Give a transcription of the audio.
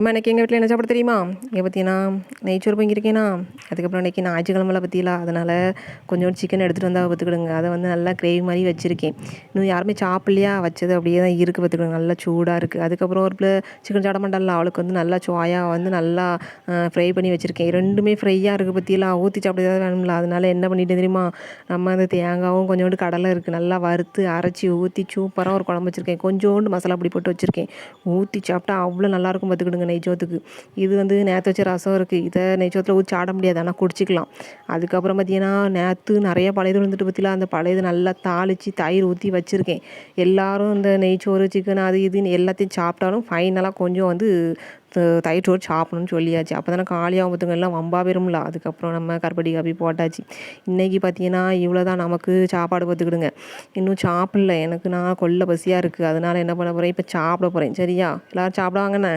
இன்னைக்கு எங்கள் வீட்டில் என்ன சாப்பிட தெரியுமா? பார்த்தீங்கன்னா நெய்ச்சோறு பொங்கியிருக்கேனா, அதுக்கப்புறம் இன்றைக்கி ஞாயிற்றுக்கிழமைல பற்றிலாம் அதனால் கொஞ்சோண்டு சிக்கன் எடுத்துகிட்டு வந்தால் பார்த்துக்கிடுங்க. அதை வந்து நல்லா கிரேவி மாதிரி வச்சுருக்கேன். இன்னும் யாருமே சாப்பிட்லையா, வச்சது அப்படியே தான் இருக்குது பார்த்துக்கிடுங்க. நல்லா சூடாக இருக்குது. அதுக்கப்புறம் ஒரு சிக்கன் சாப்பிட மாட்டாள்ல, அவளுக்கு வந்து நல்லா சோயா வந்து நல்லா ஃப்ரை பண்ணி வச்சுருக்கேன். ரெண்டுமே ஃப்ரையாக இருக்குது பற்றியெல்லாம் ஊற்றி சாப்பிட ஏதாவது வேணும்ல. அதனால் என்ன பண்ணிட்டேன் தெரியுமா, நம்ம அந்த தேங்காவும் கொஞ்சோண்டு கடலை இருக்குது, நல்லா வறுத்து அரைச்சி ஊற்றி சூப்பராக ஒரு குழம்பு வச்சுருக்கேன். கொஞ்சோண்டு மசாலா பொடி போட்டு வச்சுருக்கேன். ஊற்றி சாப்பிட்டா அவ்வளோ நல்லாயிருக்கும் பார்த்துக்கிடுங்க நெய்ச்சோத்துக்கு. இது வந்து நேற்று வச்ச ரசம் இருக்குது, இதை நெய்ச்சோத்தில் ஊற்றி சாட முடியாது, ஆனால் குடிச்சிக்கலாம். அதுக்கப்புறம் பார்த்தீங்கன்னா நேற்று நிறைய பழையது வந்துட்டு பற்றிலாம் அந்த பழையது நல்லா தாளித்து தயிர் ஊற்றி வச்சுருக்கேன். எல்லோரும் இந்த நெய்ச்சோறு சிக்கன் அது இதுன்னு எல்லாத்தையும் சாப்பிட்டாலும் ஃபைனலாக கொஞ்சம் வந்து தயிர் சோறு சாப்பிடணும்னு சொல்லியாச்சு. அப்போ தானே காலியாகும் பார்த்துங்க, எல்லாம் வம்பா வரும்ல. அதுக்கப்புறம் நம்ம கருப்பட்டி காப்பி போட்டாச்சு. இன்றைக்கி பார்த்தீங்கன்னா இவ்வளோ தான் நமக்கு சாப்பாடு பார்த்துக்கிடுங்க. இன்னும் சாப்பிடல, எனக்கு நான் கொல்ல பசியாக இருக்குது. அதனால் என்ன பண்ண போகிறேன், இப்போ சாப்பிட போகிறேன். சரியா, எல்லோரும் சாப்பிடுவாங்கண்ணே.